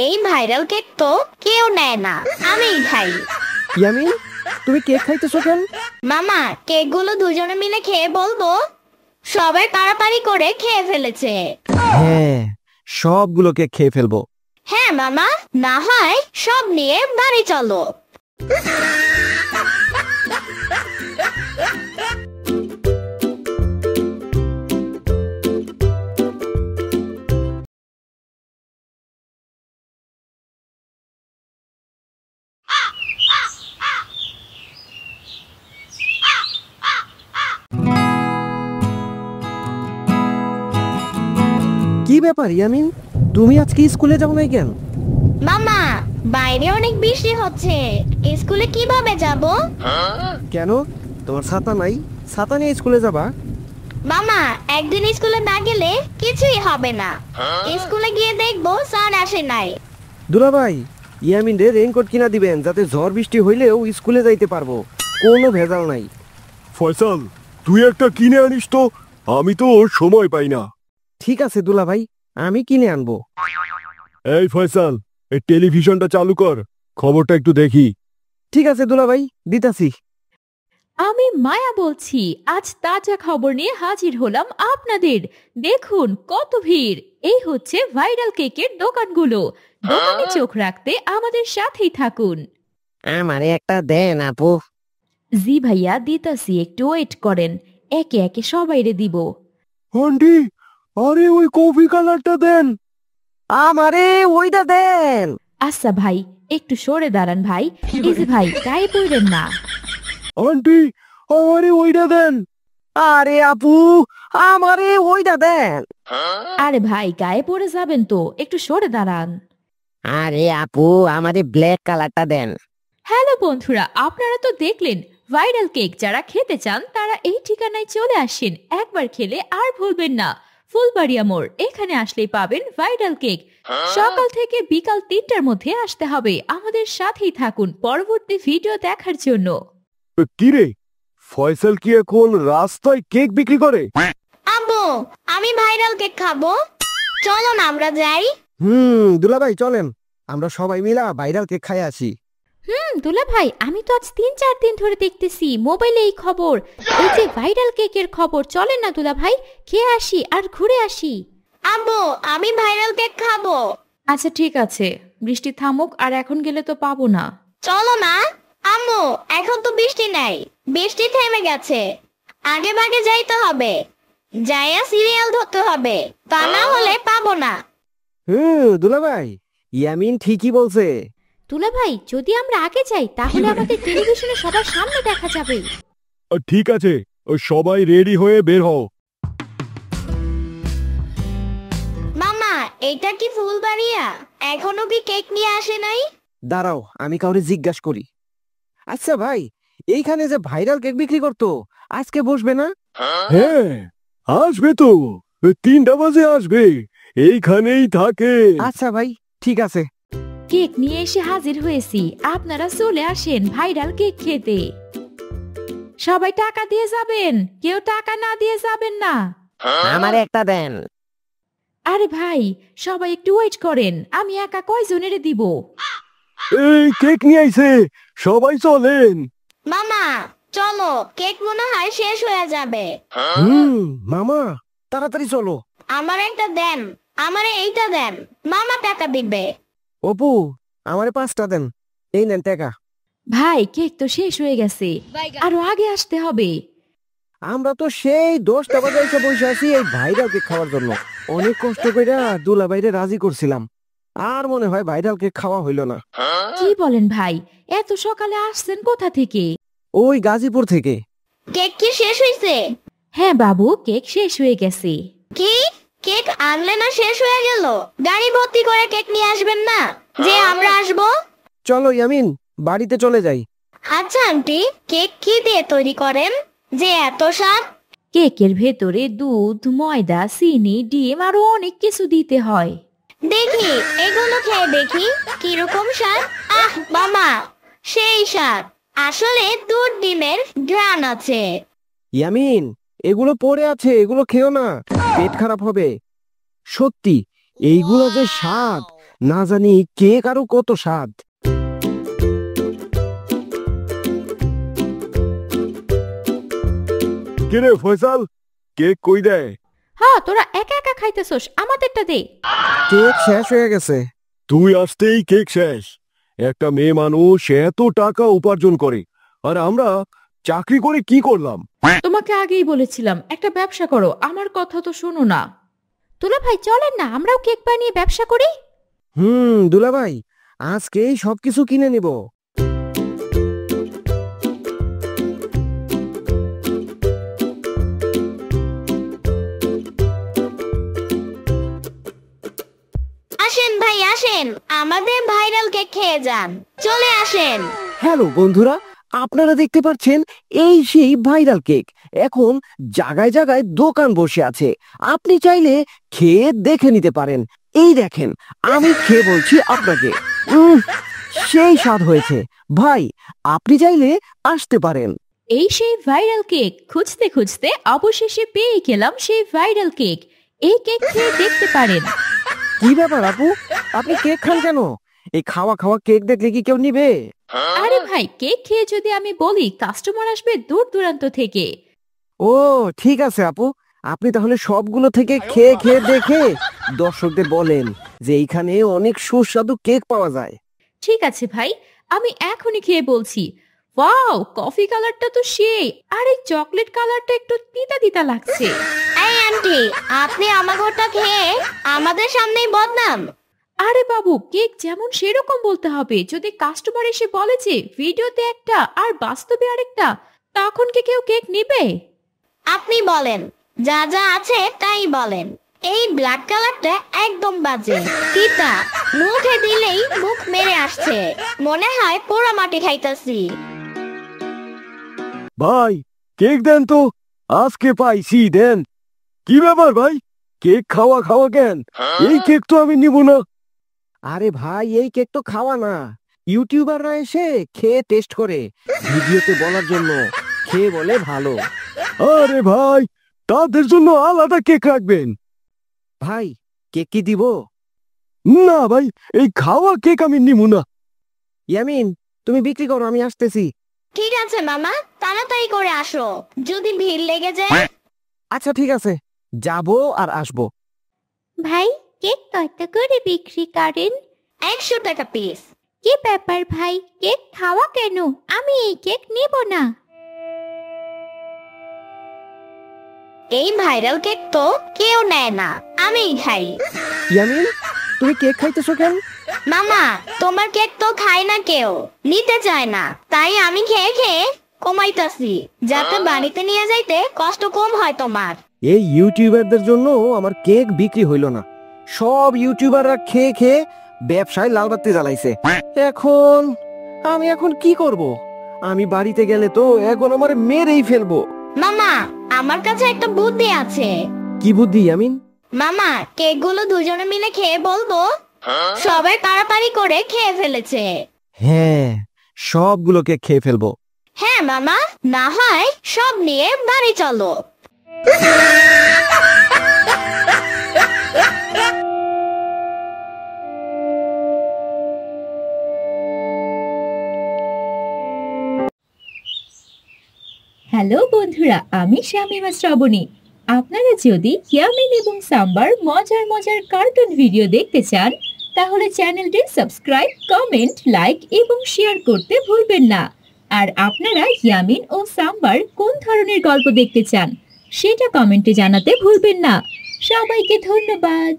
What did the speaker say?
এই viral cake তো কেউ নেয় না, আমিই খাই। ইয়ামিন, তুমি কেক খাইতেছো কেন? মামা, কেকগুলো দুজনে মিলে খেয়ে বলবো? সবাই পাড়াপাড়ি করে খেয়ে ফেলেছে। হ্যাঁ, সবগুলো কেক খেয়ে ফেলবো। হ্যাঁ মামা, না হয় সব নিয়ে বাড়ি চলো। কি ব্যাপার ইয়ামিন, তুমি আজকে স্কুলে যাও নাই কেন? মামা, বাইরে অনেক বৃষ্টি হচ্ছে, স্কুলে কিভাবে যাব? কেন, তোমার ছাতা নাই? ছাতা নিয়ে স্কুলে যাবা? মামা, একদিন স্কুলে না গেলে কিছুই হবে না। স্কুলে গিয়ে দেখবো স্যার আসে নাই। দুলাভাই, ইয়ামিন রে রেইনকোট কিনা দিবেন, যাতে ঝড় বৃষ্টি হইলেও স্কুলে যাইতে পারবো, কোনো ভেজাল নাই। ফয়সাল, তুই একটা কিনে আনিস তো, আমি তো সময় পাই না। ঠিক আছে দুলাভাই, আমি কিনে আনবো। এই ফয়সাল, এই টেলিভিশনটা চালু কর, খবরটা একটু দেখি। ঠিক আছে দুলাভাই, দিতাছি। আমি মায়া বলছি, আজ তাজা খবর নিয়ে হাজির হলাম আপনাদের। দেখুন কত ভিড়, এই হচ্ছে ভাইরাল কেকের দোকানগুলো। দোকানে চোখ রাখতে আমাদের সাথেই থাকুন। আমারে একটা দেন আপু। জি ভাইয়া, দিতাছি, একটু ওয়েট করেন, একে একে সবাইরে দিব। আন্টি, আরে ওই কফি কালারটা দেন। আমারে ওইটা দেন। আচ্ছা ভাই, একটু সরে দাঁড়ান ভাই। এই যে ভাই, গায়ে পড়বেন না। আন্টি, আমারে ওইটা দেন। আরে আপু, আমারে ওইটা দেন। আরে ভাই, গায়ে পড়ে যাবেন তো, একটু সরে দাঁড়ান। আরে আপু, আমারে ব্ল্যাক কালারটা দেন। হ্যালো বন্ধুরা, আপনারা তো দেখলেন, ভাইরাল কেক যারা খেতে চান তারা এই ঠিকানায় চলে আসেন। একবার খেলে আর ভুলবেন না। ফুলবাড়িয়া মোড়, এখানে আসলেই পাবেন ভাইরাল কেক। সকাল থেকে বিকাল 3টার মধ্যে আসতে হবে। আমাদের সাথেই থাকুন পরবর্তী ভিডিও দেখার জন্য। কি রে, ফয়সাল কি এখন রাস্তায় কেক বিক্রি করে? আব্বু, আমি ভাইরাল কেক খাবো, চলো না আমরা যাই। দুলাভাই চলেন, আমরা সবাই মিলা ভাইরাল কেক খাই আসি। দুলা ভাই, আমি তো আজ 3-4 দিন ধরে দেখতেছি মোবাইলে এই খবর, এই যে ভাইরাল কেকের খবর। চলেন না দুলা ভাই, খেয়ে আসি আর ঘুরে আসি। আব্বু, আমি ভাইরাল কেক খাবো। আচ্ছা ঠিক আছে, বৃষ্টি থামুক, আর এখন গেলে তো পাবো না। চলো না। আম্মু, এখন তো বৃষ্টি নাই, বৃষ্টি থেমে গেছে। আগে ভাগে যাইতে হবে, যাইয়া সিরিয়াল ধরতে হবে, তা না হলে পাবো না। দুলাভাই, ইয়ামিন ঠিকই বলছে। দুলা ভাই, যদি আমরা আগে যাই তাহলে আমাদের টেলিভিশনে সবার সামনে দেখা যাবে। ঠিক আছে, ও সবাই রেডি হয়ে বের হও। মামা, এটা কি ফুলবাড়িয়া? এখনো কি কেক নিয়ে আসে নাই? দাঁড়াও, আমি কাউরে জিজ্ঞাসা করি। আচ্ছা ভাই, এইখানে যে ভাইরাল কেক বিক্রি করতো, আজকে বসবে না? হ্যাঁ, আসবে তো, 3টা বাজে আসবে, এইখানেই থাকে। আচ্ছা ভাই, ঠিক আছে। কেক নিয়ে এসে হাজির হয়েছি, আপনারা চলে আসেন ভাইরাল কেক খেতে। সবাই টাকা দিয়ে যাবেন, কেউ টাকা না দিয়ে যাবেন না। আমার একটা দেন। আরে ভাই, সবাই একটু ওয়েট করেন, আমি একা কয়জনের দিব? এই কেক নিয়ে আইছে, সবাই চলেন। মামা চলো, কেক মনে হয় শেষ হয়ে যাবে। মামা তাড়াতাড়ি চলো। আমার একটা দেন, আমারে এইটা দেন, মামা টাকা দিবে। অপু, আমারে 5টা দেন। এই নেন টাকা। ভাই, কেক তো শেষ হয়ে গেছে, আরো আগে আসতে হবে। আমরা তো সেই 10টা বাজে এসে বসে আছি এই ভাইরাল কেক খাওয়ার জন্য। অনেক কষ্ট কইরা দুলাভাইরে রাজি করছিলাম, আর মনে হয় ভাইরাল কেক খাওয়া হইল না। কি বলেন ভাই, এত সকালে আসছেন কোথা থেকে? ওই গাজীপুর থেকে। কেক কি শেষ হয়েছে? হ্যাঁ বাবু, কেক শেষ হয়ে গেছে। কি, কেক আনলে না শেষ হয়ে গেল? গাড়ি ভর্তি করে কেক নিয়ে আসবেন না যে আমরা আসবো? চলো ইয়ামিন, বাড়িতে চলে যাই। আচ্ছা আন্টি, কেক কি দিয়ে তৈরি করেন যে এত স্বাদ? কেকের ভেতরে দুধ, ময়দা, চিনি, ডিম আরো অনেক কিছু দিতে হয়। দেখি, এগুলো খেয়ে দেখি কিরকম স্বাদ। আহ মামা, সেই স্বাদ, আসলে দুধ ডিমের ঘ্রাণ আছে। ইয়ামিন, এগুলো পড়ে আছে, এগুলো খেও না, পেট খারাপ হবে। সত্যি, এইগুলো যে স্বাদ, না জানি কেক আরো কত স্বাদ। কিরে ফয়সাল, কেক কই দেয়? হ্যাঁ, তোরা একা একা খাইতেছস, আমাদেরটা দে। কেক শেষ হয়ে গেছে। তুই আসতেই কেক শেষ। একটা মেয়ে মানুষ এত টাকা উপার্জন করে, আর আমরা চাকরি করে কি করলাম? তোমাকে আগেই বলেছিলাম একটা ব্যবসা করো, আমার কথা তো শোনো না। তোলা ভাই চলেন না আমরাও কেক বানিয়ে ব্যবসা করি। দুলাভাই, আজকেই সবকিছু কিনে নিব। আসেন ভাই আসেন, আমাদের ভাইরাল কেক খেয়ে যান, চলে আসেন। হ্যালো বন্ধুরা, আপনারা দেখতে পাচ্ছেন এই সেই ভাইরাল কেক এখন জায়গায় জায়গায় দোকান বসে আছে। আপনি চাইলে খেয়ে দেখে নিতে পারেন। এই দেখেন, আমি খেয়ে বলছি আপনাকে, সেই স্বাদ হয়েছে। ভাই, আপনি চাইলে আসতে পারেন। এই সেই ভাইরাল কেক খুঁজতে খুঁজতে অবশেষে পেয়ে গেলাম সেই ভাইরাল কেক। এই কেক খেয়ে দেখতে পারেন। কি ব্যাপার আপু, আপনি কেক খান কেন? এই খাওয়া খাওয়া কেক দেখলে কি কেউ নিবে? আরে ভাই, কেক খেয়ে যদি আমি বলি কাস্টমার আসবে দূর দূরান্ত থেকে। ও ঠিক আছে আপু, আপনি তাহলে সবগুলো থেকে খেয়ে খেয়ে দেখে দর্শকদের বলেন যে এইখানে অনেক সুস্বাদু কেক পাওয়া যায়। ঠিক আছে ভাই, আমি এখনই খেয়ে বলছি। ওয়াও, কফি কালারটা তো সেই, আর এই চকলেট কালারটা একটু তিতা তিতা লাগছে। এই আন্টি, আপনি আমার ঘরটা খেয়ে আমাদের সামনেই বদনাম। আরে বাবু, কেক যেমন সেরকম বলতে হবে। যদি কাস্টমার এসে বলে যে ভিডিওতে একটা আর বাস্তবে আরেকটা, তখন কি কেউ কেক নিবে? আপনি বলেন, যা যা আছে তাই বলেন। এই ব্ল্যাক কালারটা একদম বাজে, তিতা, মুখে দিলেই মুখ মেরে আসছে, মনে হয় পোড়া মাটি খাইতাছি। ভাই কেক দেন তো, আজকে পাইছি, দেন। কি ব্যাপার ভাই, কেক খাওয়া খাওয়া কেন? এই কেক তো আমি নিব না। আরে ভাই, এই কেক তো খাওয়া না, ইউটিউবাররা এসে খেয়ে টেস্ট করে ভিডিওতে বলার জন্য, খেয়ে বলে ভালো। আরে ভাই, তাদের জন্য আলাদা কেক রাখবেন। ভাই, কেক কি দিব? না ভাই, এই খাওয়া কেক আমি নিব না। ইয়ামিন, তুমি বিক্রি করো, আমি আসতেছি। ঠিক আছে মামা, তাড়াতাড়ি করে আসো, যদি ভিড় লেগে যায়। আচ্ছা ঠিক আছে, যাবো আর আসবো। ভাই, কেক কত করে বিক্রি করেন? 100 টাকা পিস। কি ব্যাপার ভাই, কেক খাওয়া কেন? আমি এই কেক নিব না। এই ভাইরাল কেক তো কেউ নেয় না, আমিই খাই। ইয়ামিন, তুমি কেক খাইতেছো কেন? মামা, তোমার কেক তো খায় না কেউ, নিতে চায় না, তাই আমি খেয়ে খেয়ে কমাইতাছি, যাতে বাড়িতে নিয়ে যাইতে কষ্ট কম হয় তোমার। এই ইউটিউবারদের জন্য আমার কেক বিক্রি হইল না। সব ইউটিউবাররা খেয়ে খেয়ে ব্যবসায় লালবাতি জ্বালাইছে। আমি এখন কি করব? আমি বাড়িতে গেলে তো এখন আমার মেরেই ফেলবো। মামা, আমার কাছে একটা বুদ্ধি আছে। কি বুদ্ধি ইয়ামিন? মামা, কেকগুলো দুজনে মিলে খেয়ে বলবো সবাই তাড়াতাড়ি করে খেয়ে ফেলেছে। হ্যাঁ, সবগুলো কেক খেয়ে ফেলবো। হ্যাঁ মামা, না হয় সব নিয়ে বাড়ি চলো। হ্যালো বন্ধুরা, আমি শামিমা শ্রাবণী। আপনারা যদি ইয়ামিন এবং সাম্বার মজার মজার কার্টুন ভিডিও দেখতে চান, তাহলে চ্যানেলটি সাবস্ক্রাইব, কমেন্ট, লাইক এবং শেয়ার করতে ভুলবেন না। আর আপনারা ইয়ামিন ও সাম্বার কোন ধরনের গল্প দেখতে চান, সেটা কমেন্টে জানাতে ভুলবেন না। সবাইকে ধন্যবাদ।